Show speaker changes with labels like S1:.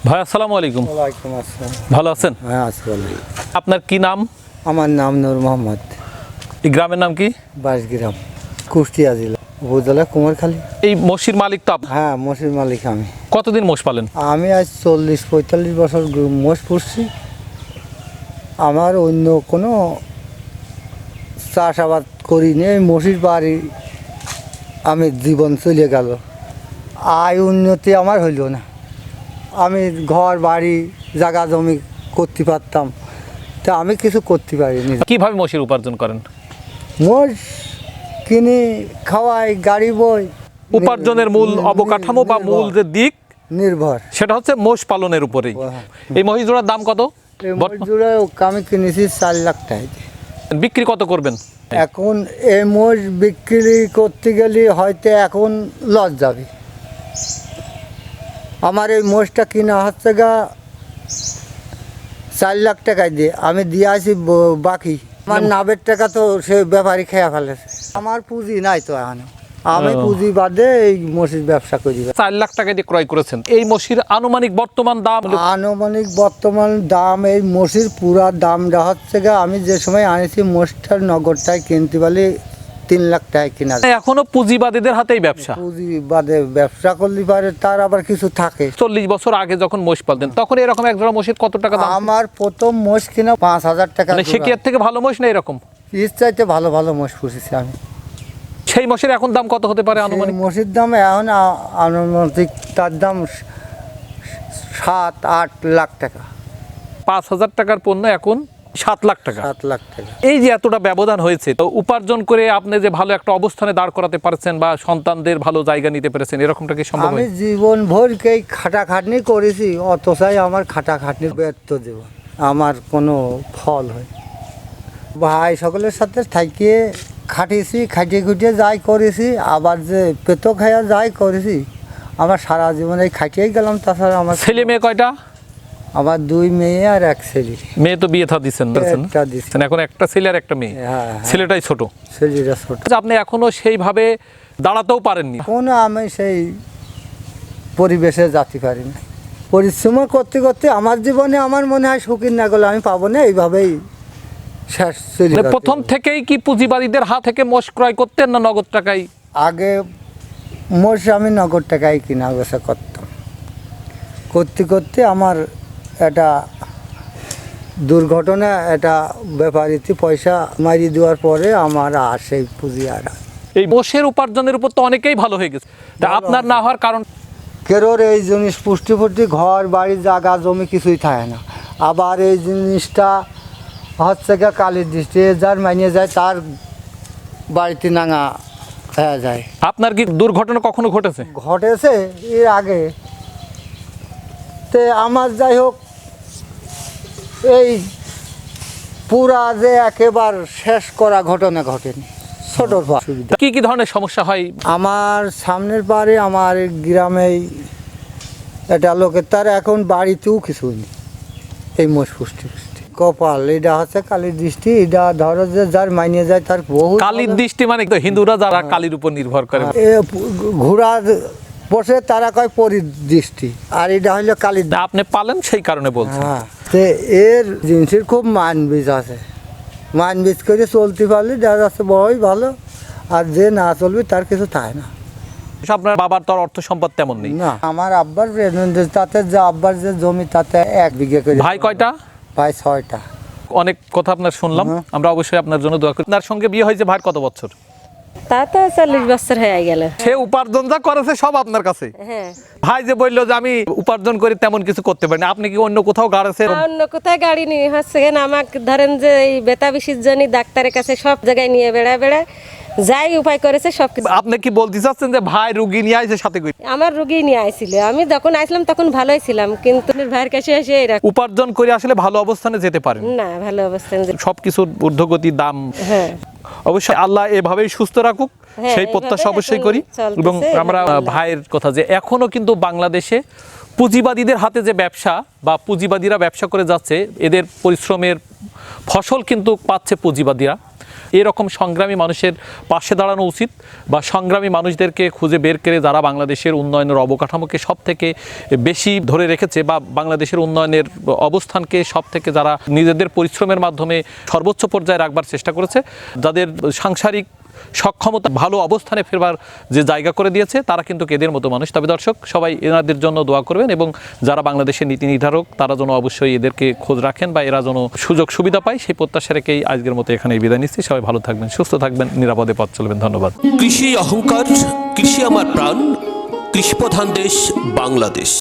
S1: ভাই আসসালামু আলাইকুম।
S2: ওয়ালাইকুম আসসালাম।
S1: ভালো আছেন?
S2: হ্যাঁ আছি ভালো।
S1: আপনার কি নাম?
S2: আমার নাম নূর মোহাম্মদ।
S1: এই গ্রামের নাম কি?
S2: বাঁশগ্রাম, কুষ্টিয়া জেলা, উপজেলা কুমারখালী।
S1: এই মসজির মালিক তো আপনি?
S2: হ্যাঁ, মোষের মালিক আমি।
S1: কতদিন মোষ পালেন?
S2: আমি আজ 40-45 বছর মোষ পুষছি। আমার অন্য কোনো চাষাবাদ করিনি, এই মোষের বাড়ি আমি জীবন চলে গেল। আয় উন্নতি আমার হইল না। আমি ঘর বাড়ি জায়গা জমি করতে পারতাম, তা আমি কিছু করতে পারিনি।
S1: কিভাবে মসজির উপার্জন করেন?
S2: মোষ কিনে খাওয়াই, গাড়ি বই।
S1: উপার্জনের মূল অবকাঠামো বা মূল যে দিক
S2: নির্ভর
S1: সেটা হচ্ছে মোষ পালনের উপরেই। এই মহিষ জোড়ার দাম কত?
S2: এই মোষ জোড়া আমি কিনেছি 4 লাখ টাকা।
S1: বিক্রি কত করবেন?
S2: এখন এই মোষ বিক্রি করতে গেলে হয়তো এখন লস যাবে। আমার এই মোষটা কিনা হচ্ছে গা 4 লাখ টাকায় দিয়ে, আমি দিয়ে আসি বাকি। আমার নাবের টাকা তো সে ব্যাপারী খেয়ে ফেলেছে। আমার পুঁজি নাই তো এখন, আমি পুঁজি বাদে এই মোষের ব্যবসা করি।
S1: 4 লাখ টাকা দিয়ে ক্রয় করেছেন। এই মসজির আনুমানিক বর্তমান দাম?
S2: আনুমানিক বর্তমান দাম এই মোষের পুরা দামটা হচ্ছে গা, আমি যে সময় আনেছি মোষটার নগদটায় কিনতে পারি 3 লাখ টাকা কিনা।
S1: এখনো পুঁজিবাদীদের হাতেই ব্যবসা।
S2: পুঁজি বাদে ব্যবসা করলে পারে, তার আবার কিছু থাকে।
S1: 40 বছর আগে যখন মোষ পালতেন তখন এরকম এক জোড়া মোষের কত টাকা দাম?
S2: আমার প্রথম মোষ কিনা 5,000 টাকা।
S1: মানে সে কি এর থেকে ভালো মোষ না এরকম?
S2: পিস চাইতে ভালো ভালো মোষ পুষেছি আমি।
S1: সেই মোষের এখন দাম কত হতে পারে আনুমানিক?
S2: মোষের দাম এখন আনুমানিক তার দাম 7-8 লাখ টাকা।
S1: 5,000 টাকার পণ্য এখন 7 লাখ টাকা।
S2: 7 লাখ টাকা।
S1: এই যে এতটা ব্যবধান হয়েছে, তো উপার্জন করে আপনি যে ভালো একটা অবস্থানে দাঁড় করাতে পারছেন বা সন্তানদের ভালো জায়গা নিতে পেরেছেন, এরকমটা কি সম্ভব?
S2: আমি জীবন ভরকেই খাটাখাটনি করেছি, অতটাই আমার খাটাখাটনির ব্যর্থ জীবন, আমার কোনো ফল হয়। ভাই সকলের সাথে থাকিয়ে খাটিয়েছি, খাটিয়ে খুটিয়ে যাই করেছি, আবার যে পেতো খাইয়া যাই করেছি, আমার সারা জীবন এই খাটিয়েই গেলাম। তাছাড়া আমার
S1: ছেলে মেয়ে কয়টা?
S2: আমার 2 মেয়ে আর 1 ছেলে।
S1: মেয়ে তো বিয়ে থা দিচ্ছেন,
S2: একটা দিছি।
S1: এখন একটা ছেলে আর একটা মেয়ে।
S2: হ্যাঁ,
S1: ছেলেটাই ছোট।
S2: ছেলেটা ছোট।
S1: আচ্ছা, আপনি এখনো সেইভাবে দাঁড়াতেও পারেননি?
S2: কোনো আমি সেই পরিবেশে যেতে পারি না। পরিশ্রম করতে করতে আমার জীবনে আমার মনে হয় শৌখিন না গেলে আমি পাবো না, এইভাবেই শেষ চলে
S1: মানে
S2: যাবে।
S1: প্রথম থেকেই কি পুঁজিবাদীদের হাত থেকে মোষ ক্রয় করতেন না নগদ টাকায়?
S2: আগে মোষ আমি নগদ টাকায় কিনা বেচা করতাম। করতে করতে আমার একটা দুর্ঘটনা, একটা ব্যাপারীতে পয়সা মারি দেওয়ার পরে আমার আর সেই পুঁজি আর
S1: এই মোষের উপার্জনের উপর তো অনেকেই ভালো হয়ে গেছে, তা আপনার না হওয়ার কারণ?
S2: কেরোর এই জিনিস পুষ্টি ঘর বাড়ি জায়গা জমি কিছুই থাকে না। আবার এই জিনিসটা হচ্ছে গিয়ে কালির দৃষ্টি, যার মানিয়ে যায় তার বাড়িতে নাঙা হয়ে যায়।
S1: আপনার কি দুর্ঘটনা কখনো ঘটেছে?
S2: ঘটেছে এর আগে। তে আমার যাই হোক, এই পুরা যে একেবারে শেষ করা ঘটনা ঘটেনি, ছোটোর পর সুবিধা।
S1: কি কি ধরনের সমস্যা হয়?
S2: আমার সামনের পারে আমার গ্রামেই একটা লোকের, তার এখন বাড়িতেও কিছু নেই। এই মোষ পুষ্টি কপাল, এটা হচ্ছে কালির দৃষ্টি। এটা ধরো যে যার মাইনে যায় তার বহু।
S1: কালির দৃষ্টি মানে তো হিন্দুরা যারা কালির উপর নির্ভর করে।
S2: ঘোড়া বসে তারা কয় পরিদৃষ্টি, আর এটা হইলো কালির।
S1: আপনি পালেন সেই কারণে বলছেন।
S2: হ্যাঁ, তো এর জিনিসের খুব মানবীজ আছে। মানবীজ করে চলতে পারলে দেখা যাচ্ছে বড়ই ভালো, আর যে না চলবে তার কিছু থাকে না।
S1: আপনার বাবার তো আর অর্থ সম্পদ তেমন নেই?
S2: না, আমার আব্বার তাতে যে আব্বার যে জমি তাতে 1 বিঘে করে।
S1: ভাই কয়টা?
S2: ভাই 6টা।
S1: অনেক কথা আপনার শুনলাম, আমরা অবশ্যই আপনার জন্য দোয়া করি। আপনার সঙ্গে বিয়ে হয়েছে ভাইয়ের কত বছর?
S3: তা তো 40 বছর হয়ে গেল।
S1: সে উপার্জন যা করেছে সব আপনার কাছে?
S3: হ্যাঁ।
S1: ভাই যে বললো যে আমি উপার্জন করি তেমন কিছু করতে পারি না, আপনি কি অন্য কোথাও গাড়েছে?
S3: অন্য কোথায় গাড়ি নিয়ে হচ্ছে কেন, আমাকে ধরেন যে এই বেতা বিশির জন্য ডাক্তারের কাছে সব জায়গায় নিয়ে বেড়ায় যাই উপায় করেছে সব কিছু।
S1: আপনি কি বলতে চাচ্ছেন যে ভাই রুগী নিয়ে আসে সাথে করে?
S3: আমার রুগী নিয়ে আইছিল, আমি যখন আসলাম তখন ভালোই ছিলাম, কিন্তু ভাইয়ের কাছে এসে এরকম।
S1: উপার্জন করে আসলে ভালো অবস্থানে যেতে পারেন
S3: না, ভালো অবস্থান।
S1: সবকিছুর ঊর্ধ্বগতি দাম।
S3: হ্যাঁ,
S1: অবশ্যই আল্লাহ এভাবেই সুস্থ রাখুক,
S3: হ্যাঁ,
S1: সেই প্রত্যাশা
S3: এইভাবে
S1: অবশ্যই
S3: এখন
S1: করি।
S3: চলতেছে,
S1: এবং আমরা
S3: আলহামদুলিল্লাহ।
S1: ভাইয়ের কথা যে এখনো কিন্তু বাংলাদেশে পুঁজিবাদীদের হাতে যে ব্যবসা বা পুঁজিবাদীরা ব্যবসা করে যাচ্ছে, এদের পরিশ্রমের ফসল কিন্তু পাচ্ছে পুঁজিবাদীরা। এরকম সংগ্রামী মানুষের পাশে দাঁড়ানো উচিত, বা সংগ্রামী মানুষদেরকে খুঁজে বের করে যারা বাংলাদেশের উন্নয়নের অবকাঠামোকে সব থেকে বেশি ধরে রেখেছে বা বাংলাদেশের উন্নয়নের অবস্থানকে সব থেকে যারা নিজেদের পরিশ্রমের মাধ্যমে সর্বোচ্চ পর্যায়ে রাখবার চেষ্টা করেছে, যাদের সাংসারিক সক্ষমতা ভালো অবস্থানে ফেরবার যে জায়গা করে দিয়েছে, তারা কিন্তু এদের মতো মানুষ। তবে দর্শক, সবাই এনাদের জন্য দোয়া করবেন, এবং যারা বাংলাদেশের নীতি নির্ধারক তারা যেন অবশ্যই এদেরকে খোঁজ রাখেন বা এরা যেন সুযোগ সুবিধা পায়, সেই প্রত্যাশা রেখেই আজকের মতো এখানে বিদায় নিচ্ছি। সবাই ভালো থাকবেন, সুস্থ থাকবেন, নিরাপদে পথ চলবেন। ধন্যবাদ।
S4: কৃষি অহংকার, কৃষি আমার প্রাণ, কৃষিপ্রধান দেশ বাংলাদেশ।